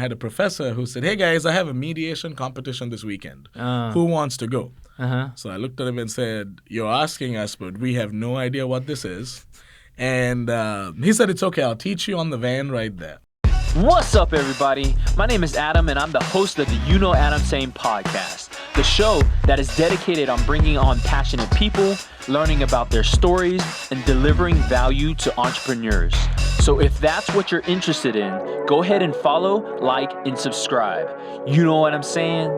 had a professor who said, "Hey guys, I have a mediation competition this weekend. Who wants to go?" So I looked at him and said, "You're asking us, but we have no idea what this is." And he said, "It's okay. I'll teach you on the van right there." What's up, everybody? My name is Adam, and I'm the host of the UKnowAdamTsang podcast, the show that is dedicated on bringing on passionate people, learning about their stories, and delivering value to entrepreneurs. So if that's what you're interested in, go ahead and follow, like, and subscribe. You know what I'm saying?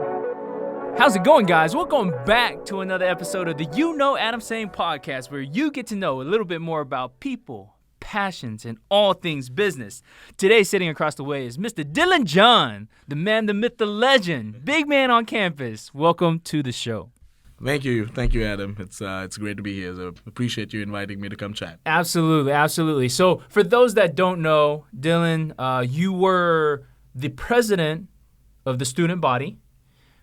How's it going, guys? Welcome back to another episode of the UKnowAdamTsang podcast, where you get to know a little bit more about people, passions, and all things business. Today, sitting across the way is Mr. Dylan John, the man, the myth, the legend, big man on campus. Welcome to the show. Thank you, Adam. It's great to be here. So appreciate you inviting me to come chat. Absolutely. So for those that don't know, Dylan, you were the president of the student body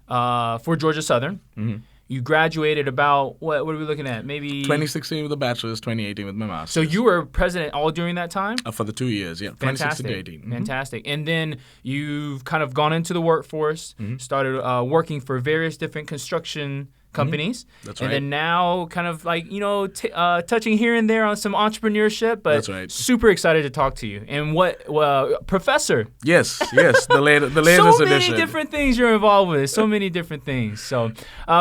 for Georgia Southern. Mm-hmm. You graduated about, what are we looking at? Maybe 2016 with a bachelor's, 2018 with my master's. So you were president all during that time? For the 2 years, yeah. Fantastic. 2016 to 18. Mm-hmm. Fantastic. And then you've kind of gone into the workforce, started working for various different construction companies. That's and right. then now kind of like, touching here and there on some entrepreneurship, but that's right. Super excited to talk to you. And professor. Yes, the latest edition. So many different things you're involved with, so many different things. So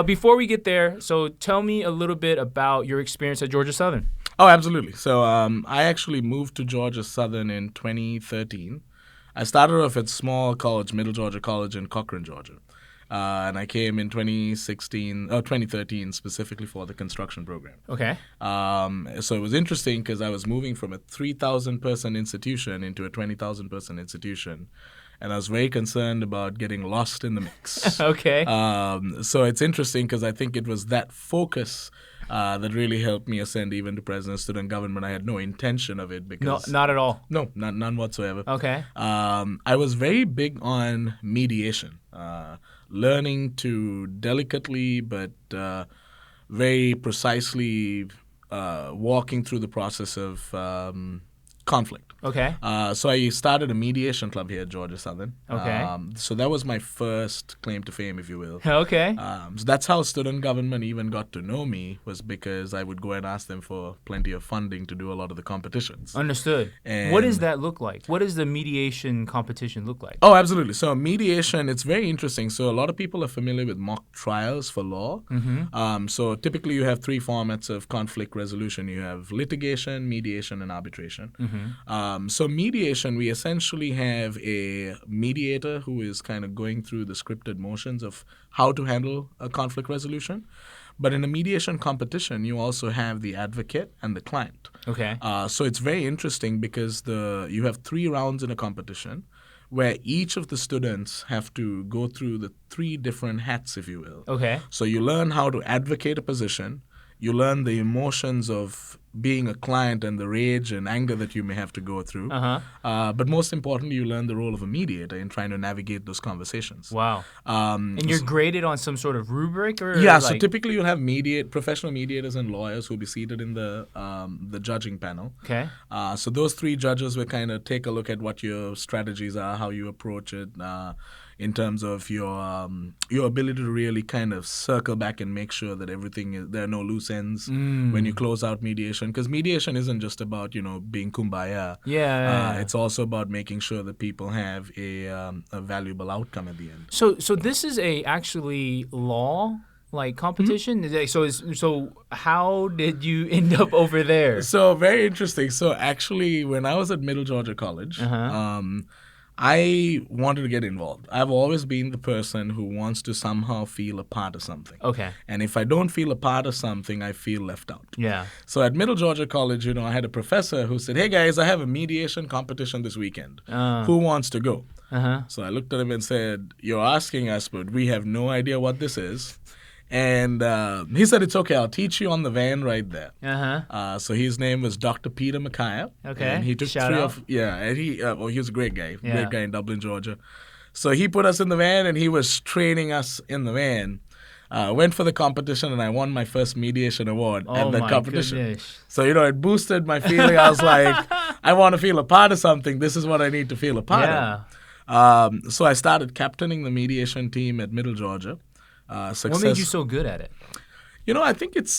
before we get there, so tell me a little bit about your experience at Georgia Southern. Oh, absolutely. So I actually moved to Georgia Southern in 2013. I started off at small college, Middle Georgia College in Cochran, Georgia. And I came in 2013 specifically for the construction program. Okay. So it was interesting because I was moving from a 3,000-person institution into a 20,000-person institution. And I was very concerned about getting lost in the mix. Okay. So it's interesting because I think it was that focus that really helped me ascend even to president of student government. I had no intention of it because... No, not at all. No, none whatsoever. Okay. I was very big on mediation. Learning to delicately but very precisely walking through the process of conflict. Okay. So I started a mediation club here at Georgia Southern. Okay. So that was my first claim to fame, if you will. Okay. So that's how student government even got to know me, was because I would go and ask them for plenty of funding to do a lot of the competitions. Understood. And what does that look like? What does the mediation competition look like? Oh, absolutely. So mediation, it's very interesting. So a lot of people are familiar with mock trials for law. Mm-hmm. So typically you have three formats of conflict resolution. You have litigation, mediation, and arbitration. Mm-hmm. So mediation, we essentially have a mediator who is kind of going through the scripted motions of how to handle a conflict resolution. But in a mediation competition, you also have the advocate and the client. Okay. So it's very interesting because you have 3 rounds in a competition where each of the students have to go through the 3 different hats, if you will. Okay. So you learn how to advocate a position. You learn the emotions of being a client and the rage and anger that you may have to go through. But most importantly, you learn the role of a mediator in trying to navigate those conversations. Wow. And you're graded on some sort of rubric? Or yeah, so typically you'll have professional mediators and lawyers who will be seated in the judging panel. Okay. So those 3 judges will kind of take a look at what your strategies are, how you approach it, in terms of your ability to really kind of circle back and make sure that there are no loose ends when you close out mediation. Because mediation isn't just about, being kumbaya. Yeah. It's also about making sure that people have a valuable outcome at the end. So this is actually law competition? Mm-hmm. So how did you end up over there? So very interesting. So actually, when I was at Middle Georgia College, I wanted to get involved. I've always been the person who wants to somehow feel a part of something. Okay. And if I don't feel a part of something, I feel left out. Yeah. So at Middle Georgia College, I had a professor who said, "Hey guys, I have a mediation competition this weekend. Who wants to go?" So I looked at him and said, "You're asking us, but we have no idea what this is." And he said, "It's okay. I'll teach you on the van right there." So his name was Dr. Peter Micaiah. Okay. And he took Shout out. and he was a great guy. Great guy in Dublin, Georgia. So he put us in the van and he was training us in the van. Went for the competition and I won my first mediation award at that competition. Goodness. So, it boosted my feeling. I was like, I want to feel a part of something. This is what I need to feel a part of. So I started captaining the mediation team at Middle Georgia. What made you so good at it? I think it's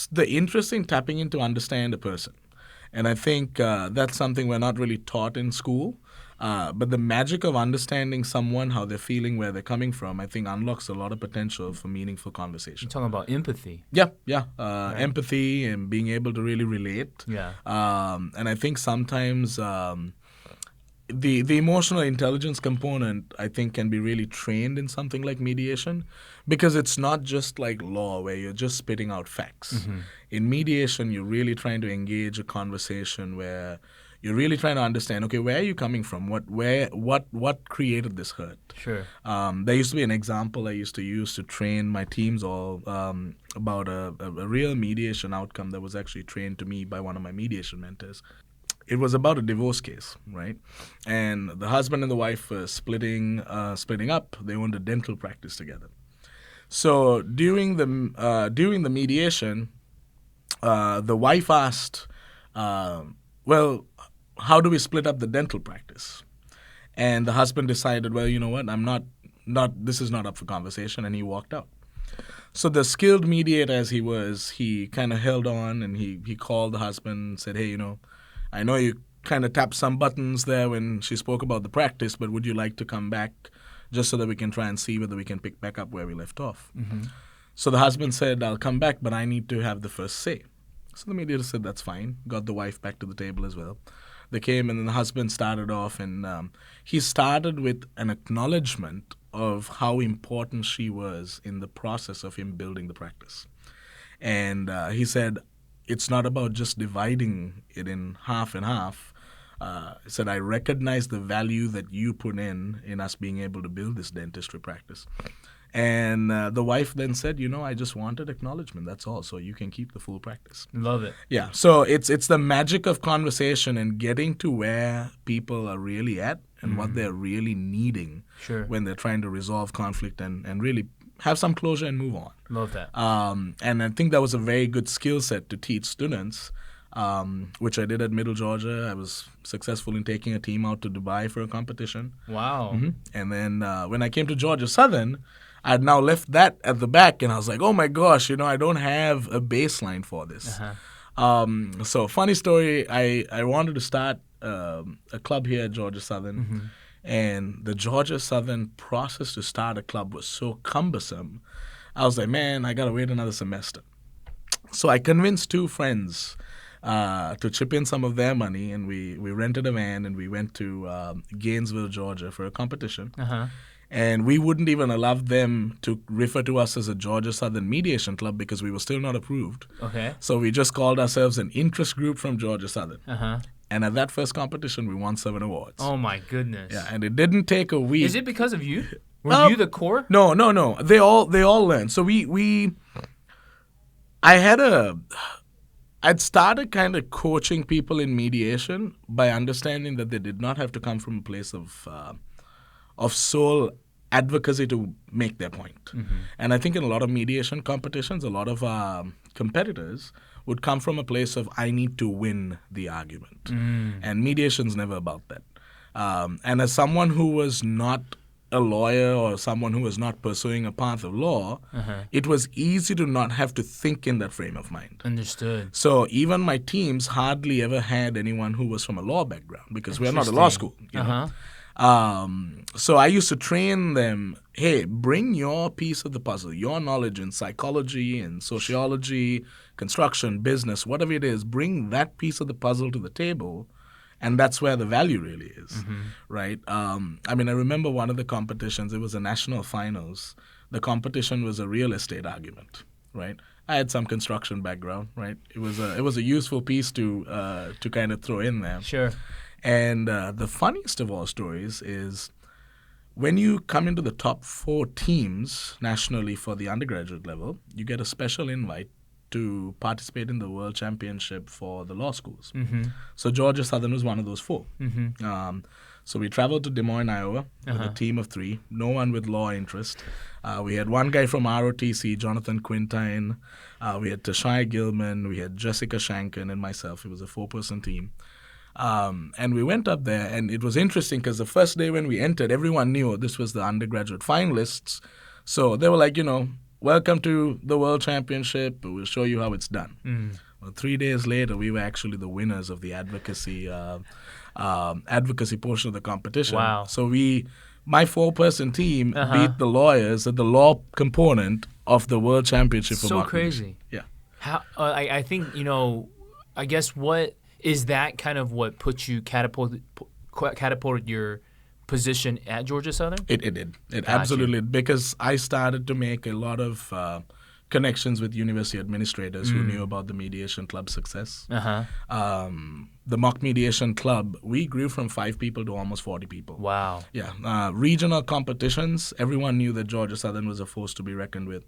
the interest in tapping in to understand a person. And I think that's something we're not really taught in school. But the magic of understanding someone, how they're feeling, where they're coming from, I think unlocks a lot of potential for meaningful conversation. You're talking about empathy. Yeah. Empathy and being able to really relate. Yeah. And I think sometimes the emotional intelligence component, I think, can be really trained in something like mediation, because it's not just like law where you're just spitting out facts. Mm-hmm. In mediation, you're really trying to engage a conversation where you're really trying to understand, okay, where are you coming from? What created this hurt? Sure. There used to be an example I used to use to train my teams all about a real mediation outcome that was actually trained to me by one of my mediation mentors. It was about a divorce case, right? And the husband and the wife were splitting up. They owned a dental practice together. So during the mediation, the wife asked, well, how do we split up the dental practice? And the husband decided, well, you know what, this is not up for conversation, and he walked out. So the skilled mediator as he was, he kind of held on, and he called the husband and said, hey, I know you kind of tapped some buttons there when she spoke about the practice, but would you like to come back just so that we can try and see whether we can pick back up where we left off? Mm-hmm. So the husband said, I'll come back, but I need to have the first say. So the mediator said, that's fine. Got the wife back to the table as well. They came, and then the husband started off, and he started with an acknowledgement of how important she was in the process of him building the practice. And he said, it's not about just dividing it in half and half. He said, I recognize the value that you put in us being able to build this dentistry practice. And the wife then said, I just wanted acknowledgement. That's all. So you can keep the full practice. Love it. Yeah. So it's the magic of conversation and getting to where people are really at and what they're really needing when they're trying to resolve conflict and really have some closure and move on. Love that. And I think that was a very good skill set to teach students, which I did at Middle Georgia. I was successful in taking a team out to Dubai for a competition. Wow. Mm-hmm. And then when I came to Georgia Southern, I had now left that at the back, and I was like, oh my gosh, I don't have a baseline for this. Uh-huh. So funny story, I wanted to start a club here at Georgia Southern. Mm-hmm. And the Georgia Southern process to start a club was so cumbersome. I was like, man, I got to wait another semester. So I convinced two friends to chip in some of their money, and we rented a van, and we went to Gainesville, Georgia for a competition. Uh-huh. And we wouldn't even allow them to refer to us as a Georgia Southern Mediation Club because we were still not approved. Okay. So we just called ourselves an interest group from Georgia Southern. Uh-huh. And at that first competition, we won 7 awards. Oh, my goodness. Yeah, and it didn't take a week. Is it because of you? Were you the core? No. They all learned. So I'd started kind of coaching people in mediation by understanding that they did not have to come from a place of sole advocacy to make their point. Mm-hmm. And I think in a lot of mediation competitions, a lot of competitors would come from a place of, I need to win the argument. Mm. And mediation's never about that. And as someone who was not a lawyer or someone who was not pursuing a path of law, it was easy to not have to think in that frame of mind. Understood. So even my teams hardly ever had anyone who was from a law background because we're not a law school. You know? So I used to train them, hey, bring your piece of the puzzle, your knowledge in psychology and sociology, construction, business, whatever it is, bring that piece of the puzzle to the table, and that's where the value really is, right? I remember one of the competitions, it was a national finals. The competition was a real estate argument, right? I had some construction background, right? It was a useful piece to kind of throw in there. Sure. And the funniest of all stories is when you come into the top 4 teams nationally for the undergraduate level, you get a special invite to participate in the World Championship for the law schools. Mm-hmm. So Georgia Southern was one of those 4. Mm-hmm. So we traveled to Des Moines, Iowa with a team of 3, no one with law interest. We had one guy from ROTC, Jonathan Quintine. We had Tashai Gilman. We had Jessica Shanken and myself. It was a 4-person team. And we went up there, and it was interesting because the first day when we entered, everyone knew this was the undergraduate finalists. So they were like, welcome to the World Championship. We'll show you how it's done. Well, 3 days later, we were actually the winners of the advocacy portion of the competition. Wow. So my 4-person team beat the lawyers at the law component of the World Championship. So crazy. Yeah. How I think, I guess what is that kind of what put you catapulted your position at Georgia Southern? It did. It absolutely did, because I started to make a lot of connections with university administrators who knew about the mediation club success. The mock mediation club, we grew from 5 people to almost 40 people. Wow. Yeah. Regional competitions, everyone knew that Georgia Southern was a force to be reckoned with,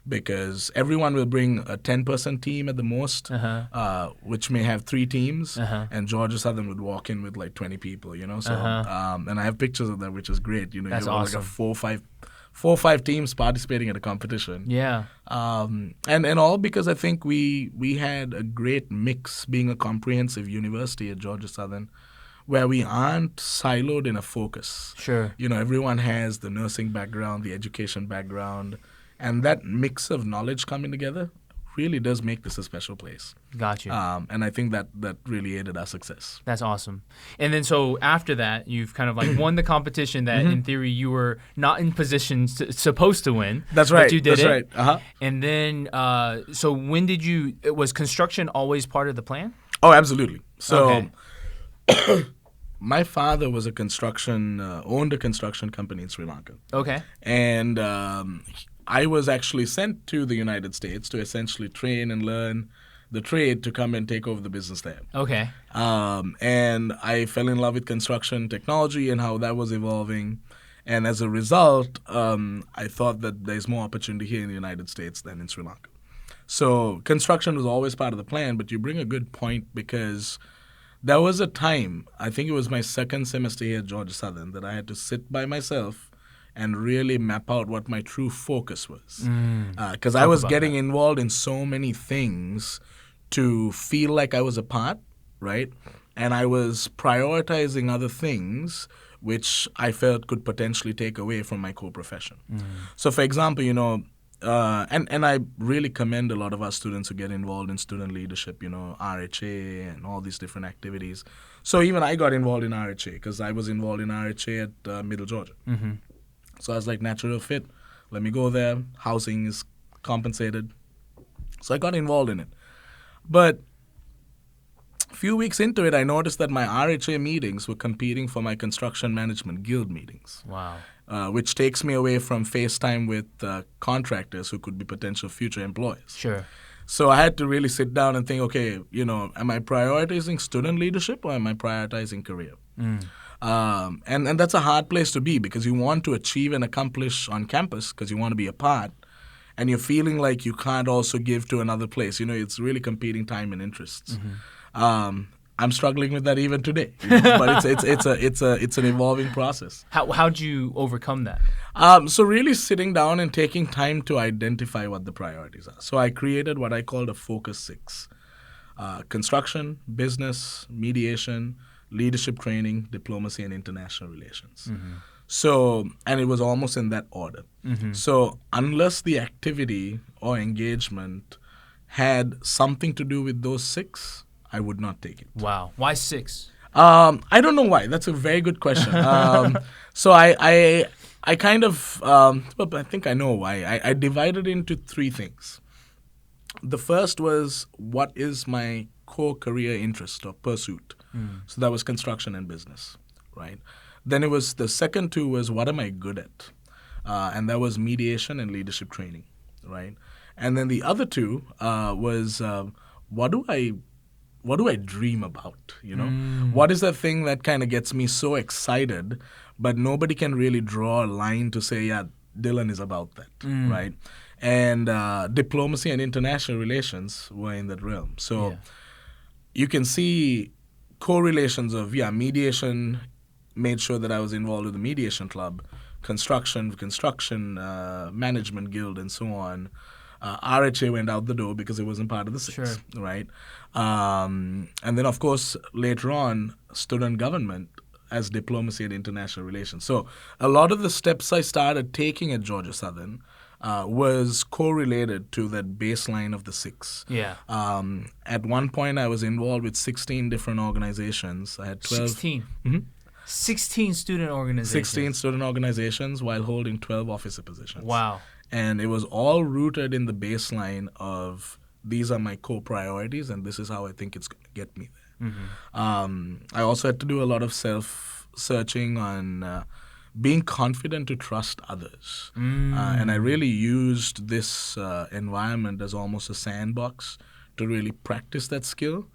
because everyone will bring a 10-person team at the most, which may have 3 teams, and Georgia Southern would walk in with like 20 people, So, and I have pictures of that, which is great. That's you awesome. Like 4 or 5 teams participating at a competition. Yeah. And all because I think we had a great mix, being a comprehensive university at Georgia Southern, where we aren't siloed in a focus. Sure. Everyone has the nursing background, the education background, and that mix of knowledge coming together really does make this a special place. Got you. And I think that really aided our success. That's awesome. And then so after that, you've kind of like won the competition that in theory you were not in position supposed to win. That's right. But you did That's it. right. And then, so when did was construction always part of the plan? Oh, absolutely. So Okay. my father was owned a construction company in Sri Lanka. Okay. And I was actually sent to the United States to essentially train and learn the trade to come and take over the business there. Okay. And I fell in love with construction technology and how that was evolving. And as a result, I thought that there's more opportunity here in the United States than in Sri Lanka. So construction was always part of the plan, but you bring a good point, because there was a time, I think it was my second semester here at Georgia Southern, that I had to sit by myself and really map out what my true focus was. Because I was getting involved in so many things to feel like I was a part, right? And I was prioritizing other things which I felt could potentially take away from my core profession. So for example, and I really commend a lot of our students who get involved in student leadership, RHA and all these different activities. So even I got involved in RHA because I was involved in RHA at Middle Georgia. So I was like, natural fit. Let me go there. Housing is compensated. So I got involved in it. But a few weeks into it, I noticed that my RHA meetings were competing for my construction management guild meetings. Wow. Which takes me away from FaceTime with contractors who could be potential future employers. Sure. So I had to really sit down and think, okay, am I prioritizing student leadership or am I prioritizing career? And that's a hard place to be, because you want to achieve and accomplish on campus because you want to be a part, and you're feeling like you can't also give to another place. It's really competing time and interests. I'm struggling with that even today, but it's an evolving process. How'd you overcome that? So really sitting down and taking time to identify what the priorities are. So I created what I called a Focus 6: construction, business, mediation, leadership training, diplomacy, and international relations. So, and it was almost in that order. So unless the activity or engagement had something to do with those 6, I would not take it. Wow. Why 6? I don't know why. That's a very good question. So I kind of, well, I think I know why. I divided into 3 things. The first was, what is my core career interest or pursuit? So that was construction and business, right? Then it was, the second 2 was, what am I good at? And that was mediation and leadership training, right? And then the other 2 was, what do I dream about, What is that thing that kind of gets me so excited, but nobody can really draw a line to say, yeah, Dylan is about that, right? And diplomacy and international relations were in that realm. So you can see correlations of, mediation made sure that I was involved with the mediation club, construction management guild, and so on. RHA went out the door because it wasn't part of the 6, Sure. right? And then, of course, later on, student government as diplomacy and international relations. So a lot of the steps I started taking at Georgia Southern was correlated to that baseline of the 6. Yeah. At one point, I was involved with 16 different organizations. I had 12. 16. Mhm. 16 student organizations. 16 student organizations while holding 12 officer positions. Wow. And it was all rooted in the baseline of these are my core priorities and this is how I think it's going to get me there. I also had to do a lot of self-searching on being confident to trust others. And I really used this environment as almost a sandbox to really practice that skill.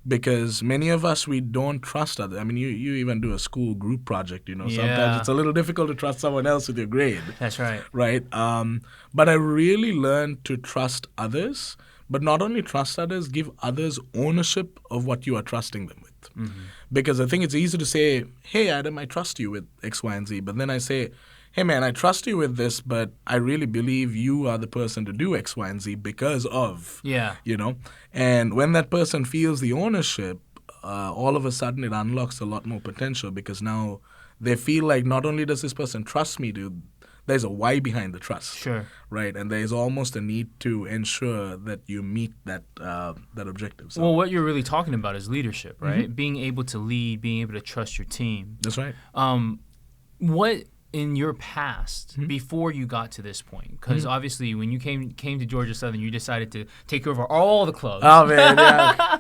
Because many of us, we don't trust others. I mean, you even do a school group project, Sometimes Yeah. it's a little difficult to trust someone else with your grade. That's right. Right? But I really learned to trust others, but not only trust others, give others ownership of what you are trusting them with. Because I think it's easy to say, hey, Adam, I trust you with X, Y, and Z. But then I say, hey, man, I trust you with this, but I really believe you are the person to do X, Y, and Z because of, Yeah. And when that person feels the ownership, all of a sudden it unlocks a lot more potential because now they feel like not only does this person trust me, there's a why behind the trust. Sure. Right, and there's almost a need to ensure that you meet that objective. So Well, what you're really talking about is leadership, right? Being able to lead, being able to trust your team. that's right. What in your past before you got to this point? Because obviously, when you came to Georgia Southern, you decided to take over all the clubs. Oh man, yeah.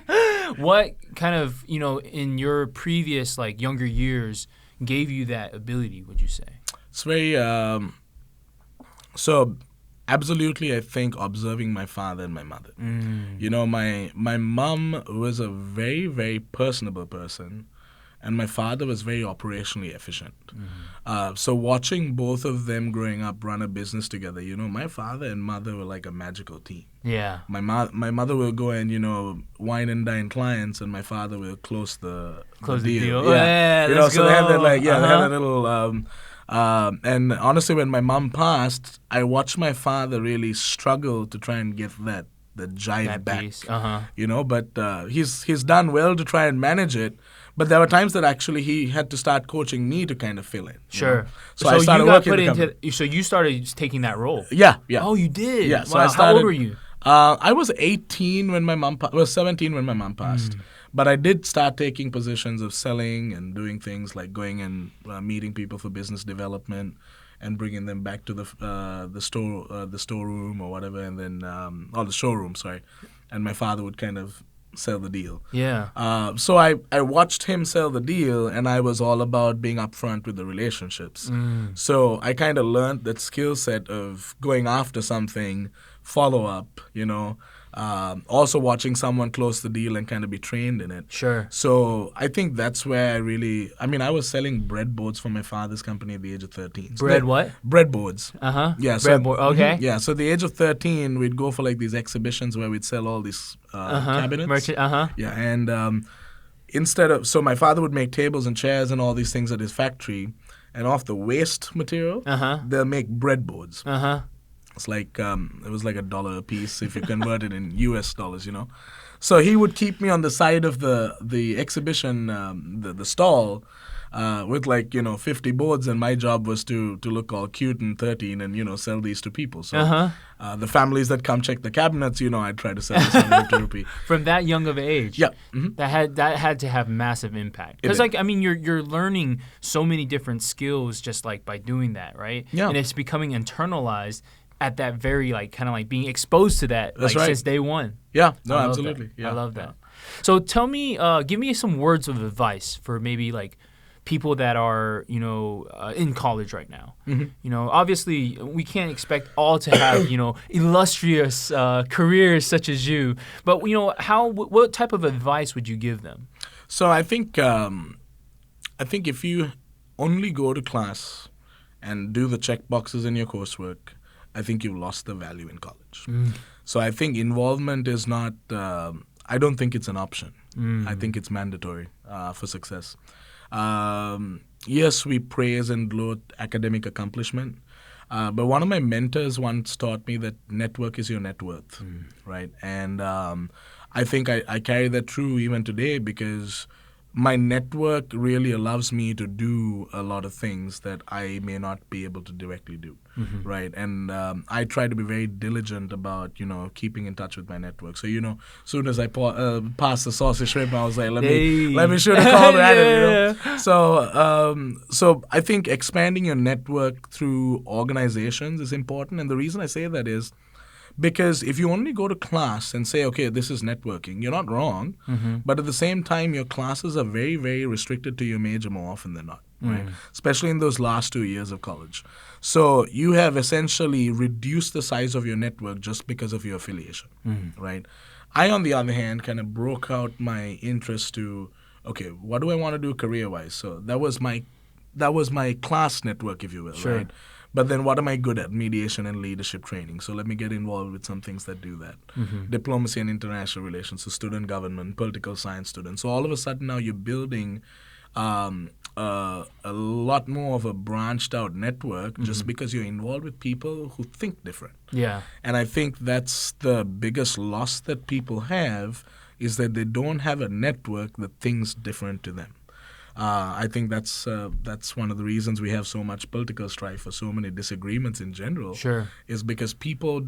What kind of in your previous younger years gave you that ability? Would you say? It's very so. Absolutely, I think observing my father and my mother. My mom was a very, very personable person, and my father was very operationally efficient. So watching both of them growing up run a business together, my father and mother were like a magical team. Yeah. My mother will go and wine and dine clients, and my father will close the deal. Yeah, let's so go. they have that they have a little. And honestly, when my mom passed, I watched my father really struggle to try and get the jive That back. piece. But he's done well to try and manage it. But there were times that actually he had to start coaching me to kind of fill in. Sure. So I started you got working put the into. company. So you started taking that role. Yeah. Oh, you did. Yeah. So wow. I started, How old were you? I was 18 when my mom was 17 when my mom passed. But I did start taking positions of selling and doing things like going and meeting people for business development and bringing them back to the storeroom or whatever, and then the showroom, sorry. And my father would kind of sell the deal. Yeah. So I watched him sell the deal, and I was all about being upfront with the relationships. So I kind of learned that skill set of going after something, follow up, also watching someone close the deal and kind of be trained in it. Sure. So I think that's where I was selling breadboards for my father's company at the age of 13. So What? Breadboards. Yeah. So, Breadboard. Okay. Yeah, so at the age of 13, we'd go for these exhibitions where we'd sell all these cabinets. Merchant. Yeah, and so my father would make tables and chairs and all these things at his factory, and off the waste material, they'll make breadboards. It's like it was like $1 a piece if you convert it in US dollars, So he would keep me on the side of the exhibition, the stall, with 50 boards, and my job was to look all cute and 13 and sell these to people. So the families that come check the cabinets, I'd try to sell this on 50 rupee. From that young of age. Yeah. That had to have massive impact. Because you're learning so many different skills just by doing that, right? Yeah. And it's becoming internalized at that very being exposed to that That's right. since day one. Yeah. No, I love absolutely. that. Yeah. I love that. So tell me, give me some words of advice for maybe people that are in college right now. Obviously we can't expect all to have illustrious careers such as you, but what type of advice would you give them? So I think if you only go to class and do the check boxes in your coursework, I think you've lost the value in college. So I think involvement is not. I don't think it's an option. I think it's mandatory for success. Yes, we praise and gloat academic accomplishment, But one of my mentors once taught me that network is your net worth, right? And I think I carry that true even today because my network really allows me to do a lot of things that I may not be able to directly do, right? And I try to be very diligent about, keeping in touch with my network. So, as soon as I passed the saucy shrimp, I was like, let me shoot a call at it, So I think expanding your network through organizations is important. And the reason I say that is because if you only go to class and say, okay, this is networking, you're not wrong. But at the same time, your classes are very, very restricted to your major more often than not, right? Especially in those last 2 years of college. So you have essentially reduced the size of your network just because of your affiliation, right? I, on the other hand, kind of broke out my interest to, okay, what do I want to do career-wise? So that was my class network, if you will, right? But then what am I good at? Mediation and leadership training. So let me get involved with some things that do that. Diplomacy and international relations, so student government, political science students. So all of a sudden now you're building a lot more of a branched out network just because you're involved with people who think different. Yeah. And I think that's the biggest loss that people have is that they don't have a network that thinks different to them. I think that's one of the reasons we have so much political strife or so many disagreements in general. Is because people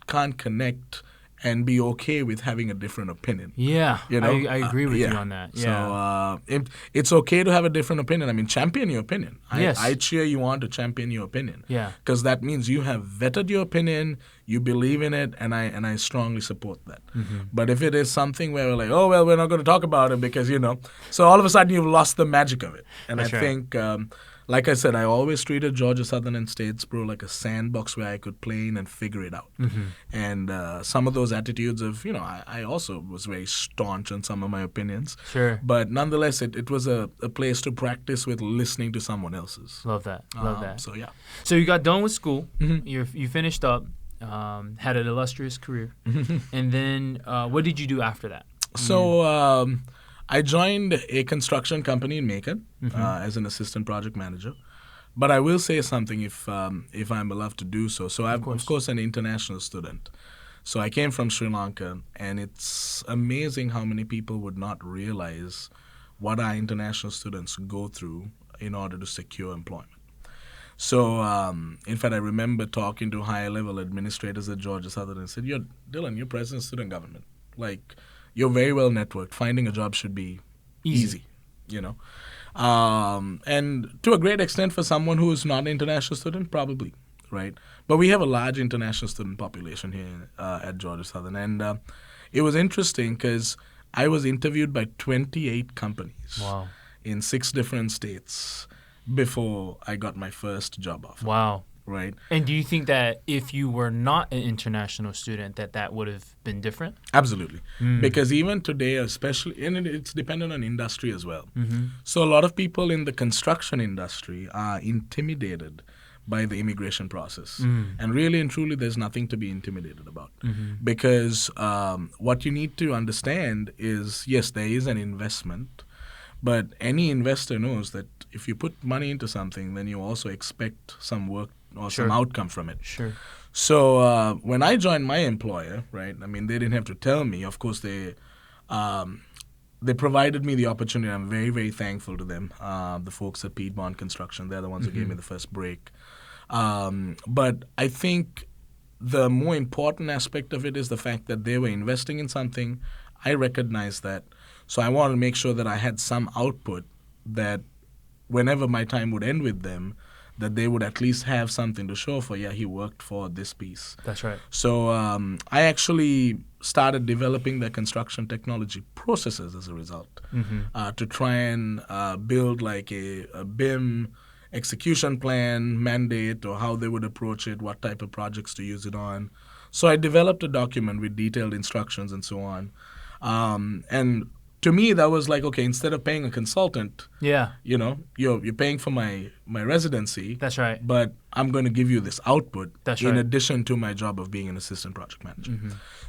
can't connect and be okay with having a different opinion. Yeah, I agree with you on that. Yeah. So it's okay to have a different opinion. I mean, champion your opinion. Yes. I cheer you on to champion your opinion. Yeah. Because that means you have vetted your opinion, you believe in it, and I strongly support that. But if it is something where we're like, oh, well, we're not going to talk about it because, so all of a sudden you've lost the magic of it. And That's I think, like I said, I always treated Georgia Southern and Statesboro like a sandbox where I could play in and figure it out. And some of those attitudes of, I also was very staunch in some of my opinions. But nonetheless, it was a place to practice with listening to someone else's. Love that. Love that. So, yeah. So you got done with school. You finished up, had an illustrious career. And then what did you do after that? So I joined a construction company in Macon as an assistant project manager. But I will say something if I'm allowed to do so. So I'm, of course, an international student. So I came from Sri Lanka, and it's amazing how many people would not realize what our international students go through in order to secure employment. So, in fact, I remember talking to higher-level administrators at Georgia Southern and said, Dylan, you're president of student government. Like, you're very well networked. Finding a job should be easy. And to a great extent for someone who is not an international student, probably, right? But we have a large international student population here at Georgia Southern. And it was interesting because I was interviewed by 28 companies in 6 different states before I got my first job offer. Wow. Right. And do you think that if you were not an international student, that would have been different? Absolutely. Because even today, especially, and it's dependent on industry as well. So a lot of people in the construction industry are intimidated by the immigration process. And really and truly, there's nothing to be intimidated about. Because what you need to understand is, yes, there is an investment, but any investor knows that if you put money into something, then you also expect some work or some outcome from it. So when I joined my employer, right, I mean, they didn't have to tell me. Of course, they provided me the opportunity. I'm very, very thankful to them, the folks at Piedmont Construction. They're the ones who gave me the first break. But I think the more important aspect of it is the fact that they were investing in something. I recognized that. So I wanted to make sure that I had some output that whenever my time would end with them, that they would at least have something to show for, he worked for this piece. That's right. So I actually started developing the construction technology processes as a result to try and build like a BIM execution plan, mandate, or how they would approach it, what type of projects to use it on. So I developed a document with detailed instructions and so on. And to me, that was like, okay, instead of paying a consultant, you're paying for my residency. That's right. But I'm going to give you this output in right. addition to my job of being an assistant project manager.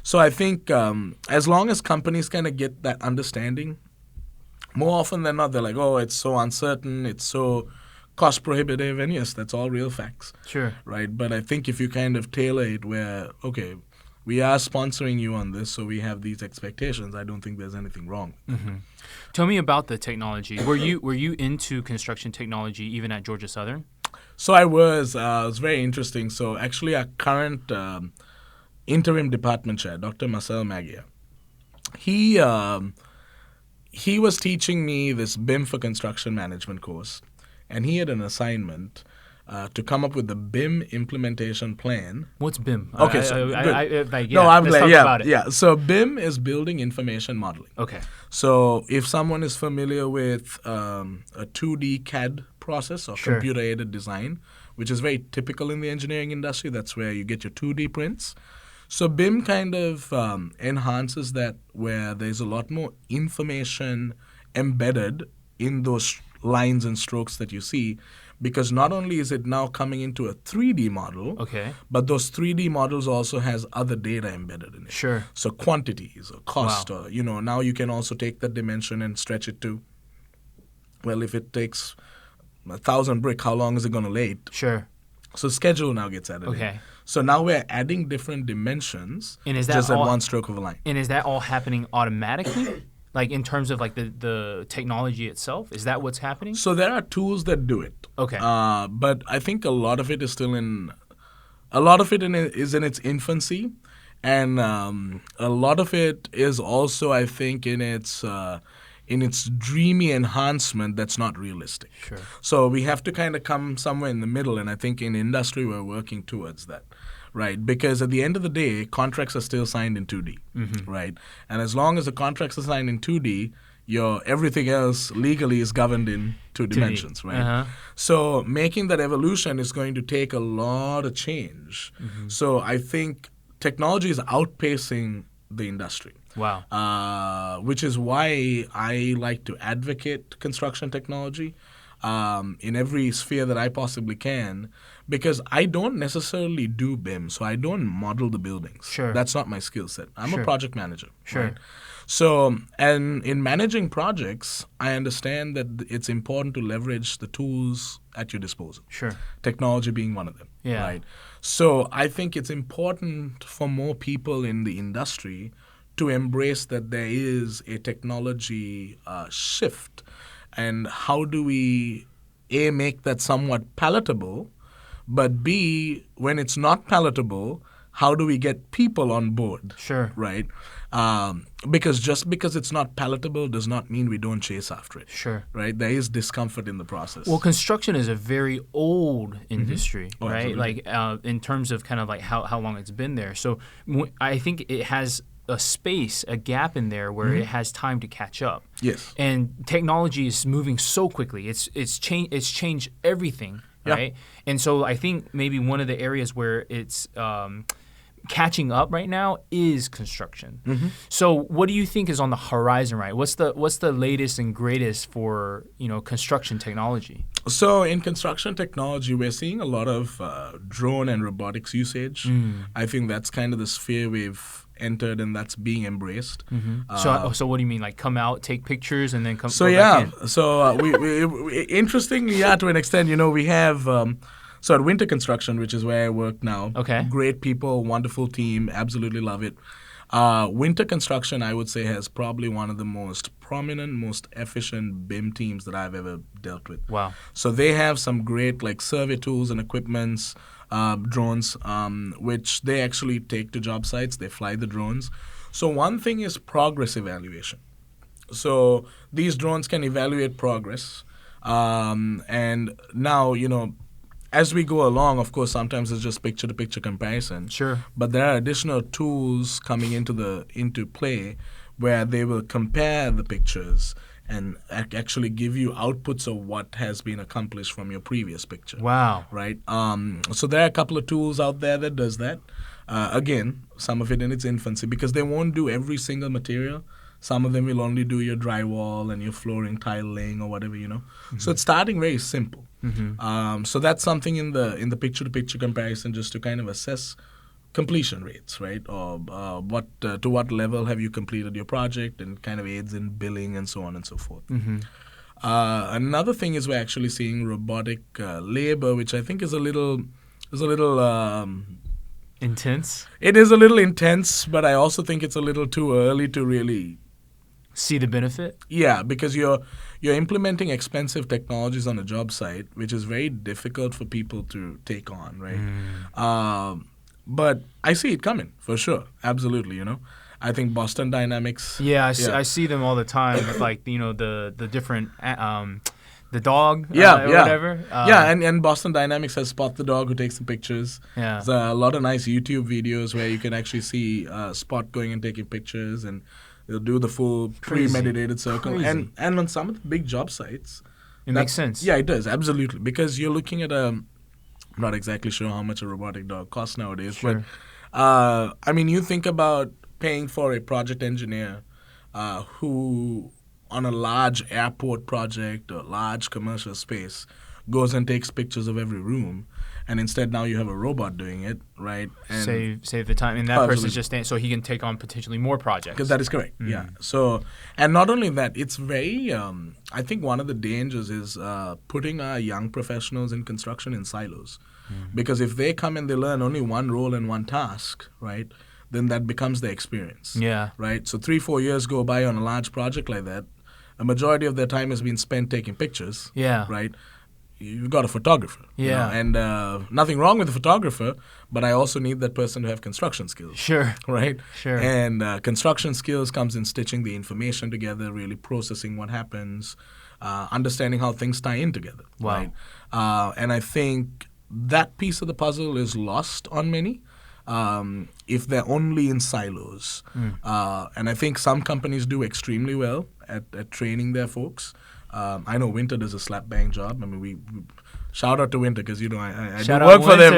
So I think as long as companies kind of get that understanding, more often than not, they're like, oh, it's so uncertain, it's so cost prohibitive, and yes, that's all real facts. Sure. Right? But I think if you kind of tailor it where, okay, we are sponsoring you on this, so we have these expectations, I don't think there's anything wrong. Tell me about the technology. Were you into construction technology even at Georgia Southern? So I was. It was very interesting. So actually our current interim department chair, Dr. Marcel Magia, he was teaching me this BIM for construction management course, and he had an assignment to come up with the BIM implementation plan. What's BIM? Okay, I'm let's talk about it. Yeah. So BIM is building information modeling. Okay. So if someone is familiar with a 2D CAD process or computer-aided design, which is very typical in the engineering industry, that's where you get your 2D prints. So BIM kind of enhances that, where there's a lot more information embedded in those lines and strokes that you see, because not only is it now coming into a 3D model, but those 3D models also has other data embedded in it. Sure. So quantities or cost, or now you can also take that dimension and stretch it to, well, if it takes 1,000 brick, how long is it going to lay it? Sure. So schedule now gets added in. So now we're adding different dimensions just at one stroke of a line. And is that all happening automatically? Like in terms of like the technology itself? Is that what's happening? So there are tools that do it. Okay. But I think a lot of it is still is in its infancy. And a lot of it is also, I think, in its dreamy enhancement that's not realistic. Sure. So we have to kind of come somewhere in the middle, and I think in industry we're working towards that, right? Because at the end of the day, contracts are still signed in 2D, right? And as long as the contracts are signed in 2D, everything else legally is governed in 2 dimensions, right? So making that evolution is going to take a lot of change. So I think technology is outpacing the industry. Wow. Which is why I like to advocate construction technology in every sphere that I possibly can, because I don't necessarily do BIM, so I don't model the buildings. Sure. That's not my skill set. I'm a project manager. Sure. Right? So, and in managing projects, I understand that it's important to leverage the tools at your disposal. Sure. Technology being one of them. Yeah. Right? So I think it's important for more people in the industry to embrace that there is a technology shift, and how do we A, make that somewhat palatable, but B, when it's not palatable, how do we get people on board? Sure. Right? Because just because it's not palatable does not mean we don't chase after it. Sure. Right? There is discomfort in the process. Well, construction is a very old industry, right? Absolutely. Like in terms of kind of like how long it's been there. So I think it has a gap in there where it has time to catch up. Yes. And technology is moving so quickly. It's changed everything, right? And so I think maybe one of the areas where it's catching up right now is construction. So what do you think is on the horizon, right? What's the latest and greatest for construction technology? So in construction technology, we're seeing a lot of drone and robotics usage. I think that's kind of the sphere we've entered, and that's being embraced. So what do you mean? Like come out, take pictures, and then come? So back in? So we interestingly, to an extent, we have. So at Winter Construction, which is where I work now, great people, wonderful team, absolutely love it. Winter Construction, I would say, has probably one of the most prominent, most efficient BIM teams that I've ever dealt with. Wow. So they have some great survey tools and equipments, drones, which they actually take to job sites. They fly the drones. So one thing is progress evaluation. So these drones can evaluate progress. And now, as we go along, of course, sometimes it's just picture-to-picture comparison. Sure. But there are additional tools coming into play where they will compare the pictures and actually give you outputs of what has been accomplished from your previous picture. Wow. Right? So there are a couple of tools out there that does that. Again, some of it in its infancy, because they won't do every single material. Some of them will only do your drywall and your flooring, tile laying, or whatever, So it's starting very simple. So that's something in the picture-to-picture comparison, just to kind of assess completion rates, right? Or to what level have you completed your project, and kind of aids in billing and so on and so forth. Another thing is we're actually seeing robotic labor, which I think is a little Intense. It is a little intense, but I also think it's a little too early to really see the benefit. Yeah, because you're implementing expensive technologies on a job site, which is very difficult for people to take on, right? But I see it coming for sure, absolutely. You know, I think Boston Dynamics. Yeah, I see them all the time with like the different. The dog, or whatever. And Boston Dynamics has Spot the dog who takes the pictures. Yeah. There's a lot of nice YouTube videos where you can actually see Spot going and taking pictures, and they'll do the full premeditated circle. Crazy. And on some of the big job sites, it makes sense. Yeah, it does, absolutely. Because you're looking at I'm not exactly sure how much a robotic dog costs nowadays, Sure. but I mean, you think about paying for a project engineer who, on a large airport project or large commercial space, goes and takes pictures of every room, and instead now you have a robot doing it, right? And save the time, and that person's just so he can take on potentially more projects. Because that is correct, yeah. So, and not only that, it's very. I think one of the dangers is putting our young professionals in construction in silos, because if they come and they learn only one role and one task, right, then that becomes their experience. Yeah. Right. So 3-4 years go by on a large project like that. A majority of their time has been spent taking pictures. Yeah. Right. You've got a photographer. Yeah. You know, and nothing wrong with the photographer, but I also need that person to have construction skills. Sure. Right. Sure. And construction skills comes in stitching the information together, really processing what happens, understanding how things tie in together. Wow. Right. And I think that piece of the puzzle is lost on many. If they're only in silos. And I think some companies do extremely well at training their folks. I know Winter does a slap bang job. I mean, we shout out to Winter because, you know, I do work for them.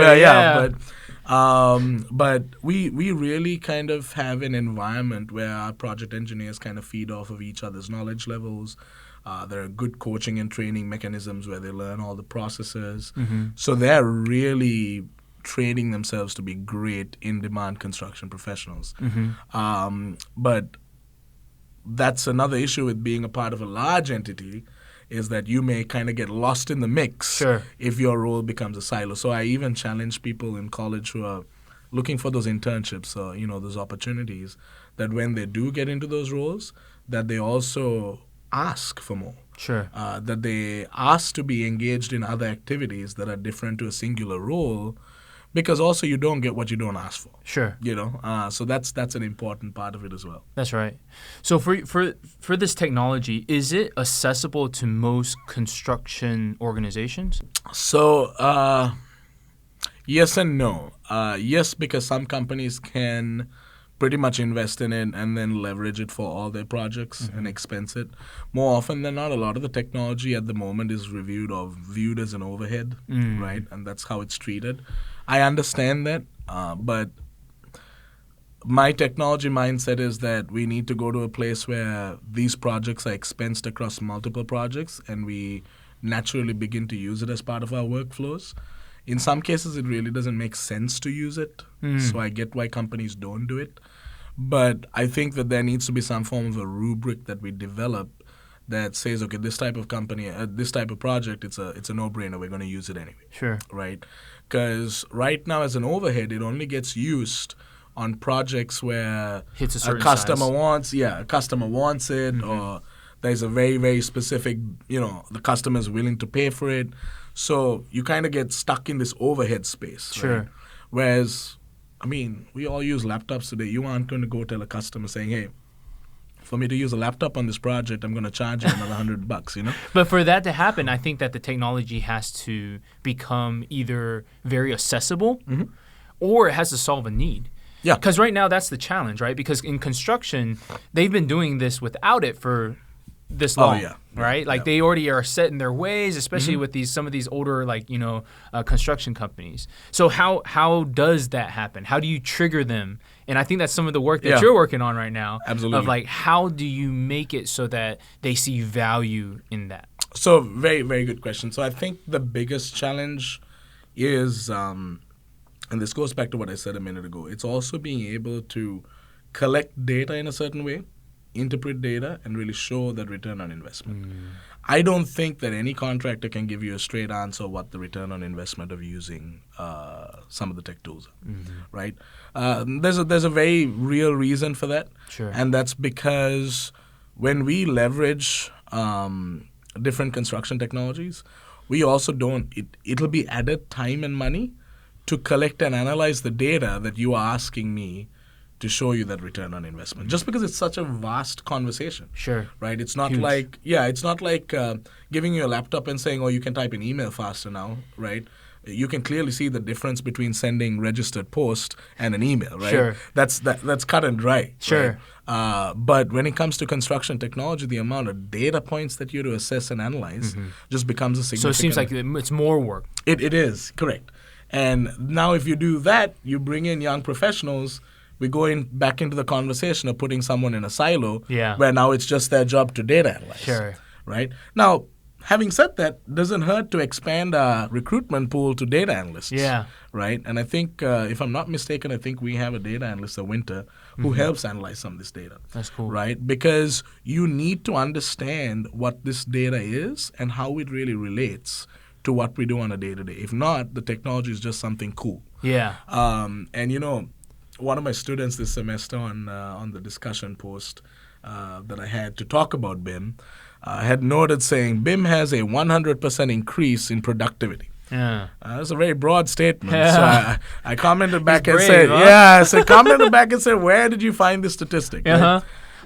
But we really kind of have an environment where our project engineers kind of feed off of each other's knowledge levels. There are good coaching and training mechanisms where they learn all the processes. So they're really training themselves to be great in-demand construction professionals. But that's another issue with being a part of a large entity, is that you may kind of get lost in the mix if your role becomes a silo. So I even challenge people in college who are looking for those internships or, you know, those opportunities, that when they do get into those roles, that they also ask for more. That they ask to be engaged in other activities that are different to a singular role, because also you don't get what you don't ask for. You know, so that's an important part of it as well. That's right. So for this technology, is it accessible to most construction organizations? So yes and no. Yes, because some companies can pretty much invest in it and then leverage it for all their projects and expense it. More often than not, a lot of the technology at the moment is reviewed or viewed as an overhead, right? And that's how it's treated. I understand that, but my technology mindset is that we need to go to a place where these projects are expensed across multiple projects and we naturally begin to use it as part of our workflows. In some cases, it really doesn't make sense to use it, so I get why companies don't do it. But I think that there needs to be some form of a rubric that we develop that says, okay, this type of company, this type of project, it's a no-brainer. We're going to use it anyway. Right? Because right now, as an overhead, it only gets used on projects where a customer size. wants it, or there's a very, very specific, you know, the customer is willing to pay for it. So you kind of get stuck in this overhead space. Right? Whereas, I mean, we all use laptops today. You aren't going to go tell a customer saying, hey, for me to use a laptop on this project, I'm going to charge you another $100, you know? But for that to happen, I think that the technology has to become either very accessible or it has to solve a need. Because right now that's the challenge, right? Because in construction, they've been doing this without it for this long, right? Like they already are set in their ways, especially with some of these older, like, you know, construction companies. So how does that happen? How do you trigger them? And I think that's some of the work that you're working on right now. Absolutely. Of like, how do you make it so that they see value in that? So very, very good question. So I think the biggest challenge is, and this goes back to what I said a minute ago, it's also being able to collect data in a certain way, interpret data, and really show that return on investment. I don't think that any contractor can give you a straight answer what the return on investment of using some of the tech tools are, right? There's a very real reason for that, Sure. and that's because when we leverage different construction technologies, we also it'll be added time and money to collect and analyze the data that you are asking me to show you that return on investment. Just because it's such a vast conversation. Sure. Right? It's not Huge. it's not like giving you a laptop and saying, oh, you can type an email faster now, right? You can clearly see the difference between sending registered post and an email, right? Sure. That's cut and dry. Sure. Right? But when it comes to construction technology, the amount of data points that you have to assess and analyze just becomes a significant. So it seems like it's more work. It is, correct. And now if you do that, you bring in young professionals, we go back into the conversation of putting someone in a silo where now it's just their job to data analyze. Sure. Right? Now, having said that, doesn't hurt to expand our recruitment pool to data analysts. Yeah. Right? And I think, if I'm not mistaken, I think we have a data analyst, a Winter, who helps analyze some of this data. That's cool. Right? Because you need to understand what this data is and how it really relates to what we do on a day-to-day. If not, the technology is just something cool. Yeah. And, one of my students this semester on the discussion post that I had to talk about BIM had noted saying BIM has a 100% increase in productivity. Yeah. That's a very broad statement. Yeah. So I commented back and brave, said, huh? commented back and said, where did you find this statistic? Uh-huh.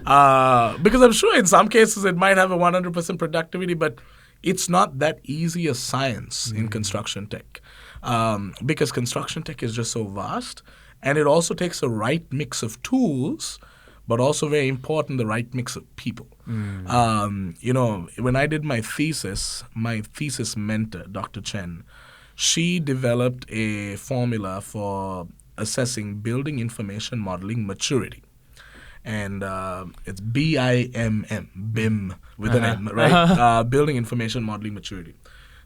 Right? Because I'm sure in some cases it might have a 100% productivity, but it's not that easy a science in construction tech. Because construction tech is just so vast, and it also takes the right mix of tools, but also very important, the right mix of people. When I did my thesis mentor, Dr. Chen, she developed a formula for assessing building information modeling maturity. And it's BIMM, BIM with an M, right? Building information modeling maturity.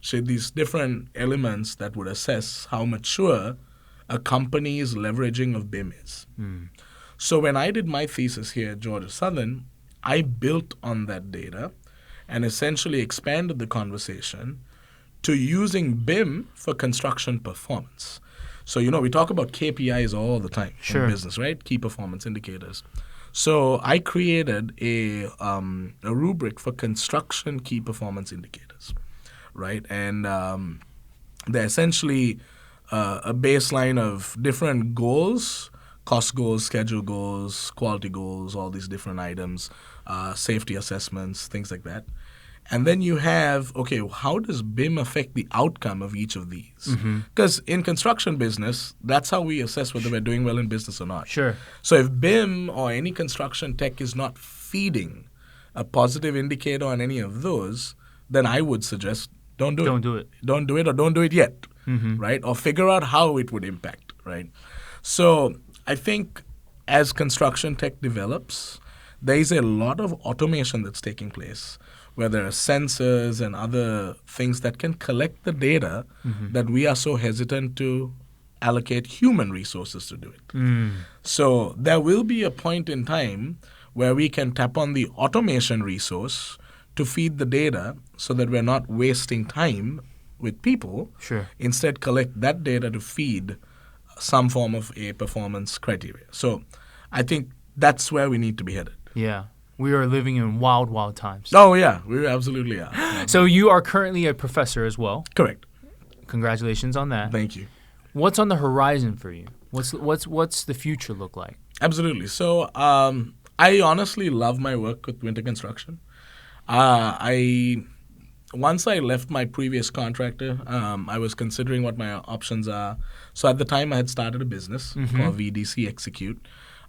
So these different elements that would assess how mature a company's leveraging of BIM is. So when I did my thesis here at Georgia Southern, I built on that data and essentially expanded the conversation to using BIM for construction performance. So, we talk about KPIs all the time in business, right? Key performance indicators. So I created a rubric for construction key performance indicators, right? And they're essentially a baseline of different goals, cost goals, schedule goals, quality goals, all these different items, safety assessments, things like that. And then you have, how does BIM affect the outcome of each of these? Because in construction business, that's how we assess whether we're doing well in business or not. Sure. So if BIM or any construction tech is not feeding a positive indicator on any of those, then I would suggest don't do it. Don't do it. Don't do it or don't do it yet, right? Or figure out how it would impact, right? So I think as construction tech develops, there is a lot of automation that's taking place where there are sensors and other things that can collect the data that we are so hesitant to allocate human resources to do it. So there will be a point in time where we can tap on the automation resource to feed the data so that we're not wasting time with people. Sure. Instead, collect that data to feed some form of a performance criteria. So I think that's where we need to be headed. Yeah. We are living in wild, wild times. Oh, yeah. We absolutely are. Yeah. So you are currently a professor as well. Correct. Congratulations on that. Thank you. What's on the horizon for you? What's the future look like? Absolutely. So I honestly love my work with winter construction. Once I left my previous contractor, I was considering what my options are. So at the time, I had started a business called VDCXecute.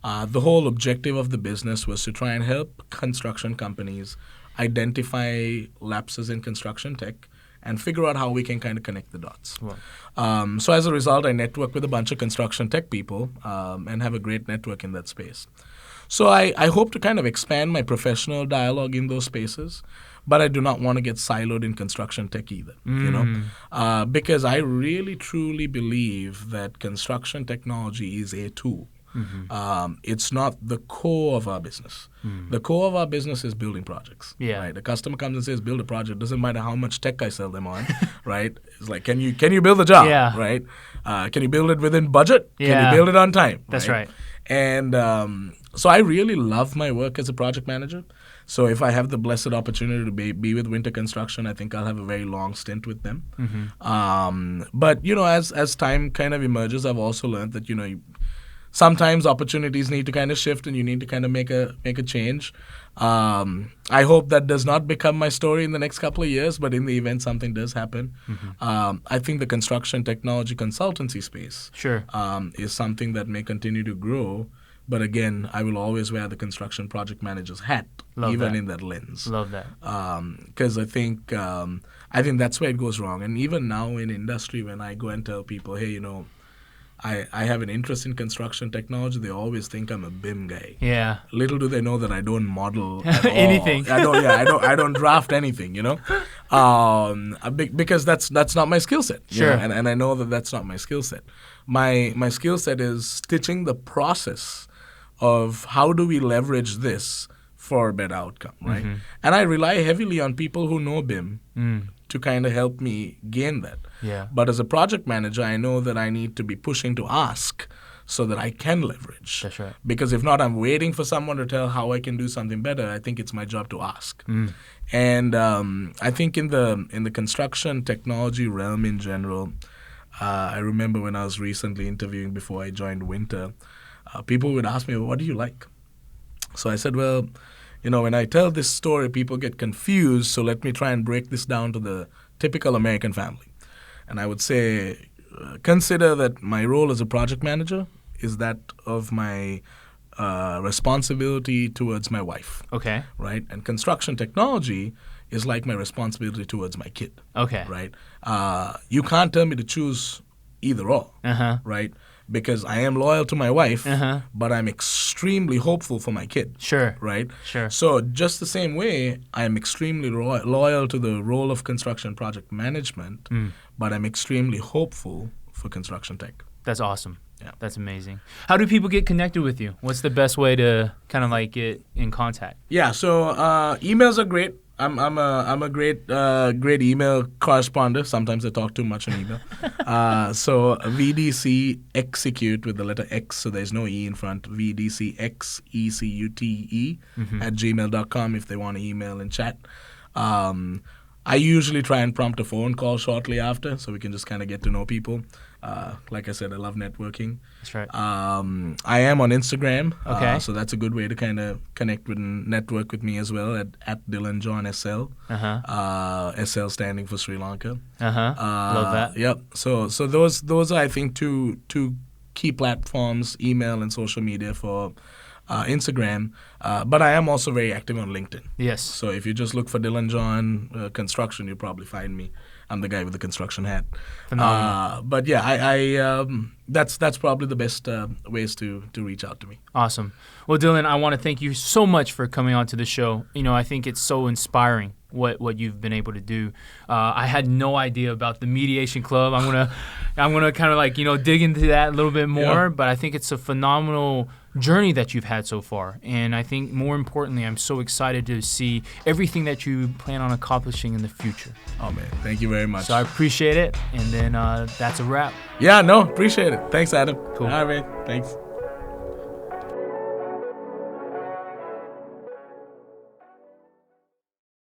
The whole objective of the business was to try and help construction companies identify lapses in construction tech and figure out how we can kind of connect the dots. Wow. So as a result, I network with a bunch of construction tech people and have a great network in that space. So I hope to kind of expand my professional dialogue in those spaces, but I do not want to get siloed in construction tech either, because I really truly believe that construction technology is a tool. It's not the core of our business. The core of our business is building projects. Yeah. Right? The customer comes and says, build a project. Doesn't matter how much tech I sell them on. Right? It's like, can you build the job? Yeah. Right? Can you build it within budget? Can Yeah. you build it on time? That's right. And so I really love my work as a project manager. So if I have the blessed opportunity to be with Winter Construction, I think I'll have a very long stint with them. But, as time kind of emerges, I've also learned that, sometimes opportunities need to kind of shift and you need to kind of make a change. I hope that does not become my story in the next couple of years, but in the event something does happen, I think the construction technology consultancy space is something that may continue to grow. But again, I will always wear the construction project manager's hat, in that lens. Love that. Because I think that's where it goes wrong. And even now in industry, when I go and tell people, hey, I have an interest in construction technology, they always think I'm a BIM guy. Yeah. Little do they know that I don't model at all. Anything. I don't draft anything, because that's not my skill set. Sure. And I know that that's not my skill set. My skill set is stitching the process of how do we leverage this for a better outcome, right? And I rely heavily on people who know BIM to kind of help me gain that. Yeah. But as a project manager, I know that I need to be pushing to ask so that I can leverage. That's right. Because if not, I'm waiting for someone to tell how I can do something better. I think it's my job to ask. And I think in the construction technology realm in general, I remember when I was recently interviewing before I joined Winter, people would ask me, well, what do you like? So I said, well, when I tell this story, people get confused, so let me try and break this down to the typical American family. And I would say, consider that my role as a project manager is that of my responsibility towards my wife. Okay. Right? And construction technology is like my responsibility towards my kid. Okay. Right? You can't tell me to choose either or. Right? Because I am loyal to my wife, but I'm extremely hopeful for my kid. Sure. Right? Sure. So just the same way, I'm extremely loyal to the role of construction project management, but I'm extremely hopeful for construction tech. That's awesome. Yeah. That's amazing. How do people get connected with you? What's the best way to kind of like get in contact? Yeah, so emails are great. I'm a great email correspondent. Sometimes I talk too much on email. So VDCXecute with the letter X, so there's no E in front. VDCXecute at gmail.com if they want to email and chat. I usually try and prompt a phone call shortly after, so we can just kind of get to know people. Like I said, I love networking. That's right. I am on Instagram, okay. So that's a good way to kind of connect with and network with me as well at Dylan John SL. SL standing for Sri Lanka. Love that. Yep. So those are, I think, two key platforms: email and social media for Instagram. But I am also very active on LinkedIn. Yes. So if you just look for Dylan John Construction, you'll probably find me. I'm the guy with the construction hat. But yeah, I that's probably the best ways to reach out to me. Awesome. Well, Dylan, I want to thank you so much for coming on to the show. I think it's so inspiring what you've been able to do. I had no idea about the mediation club. I'm gonna kind of like dig into that a little bit more. But I think it's a phenomenal journey that you've had so far, and I think more importantly, I'm so excited to see everything that you plan on accomplishing in the future. Oh man, thank you very much. So I appreciate it, and then that's a wrap. Yeah, no, appreciate it. Thanks, Adam. Cool. All right, thanks.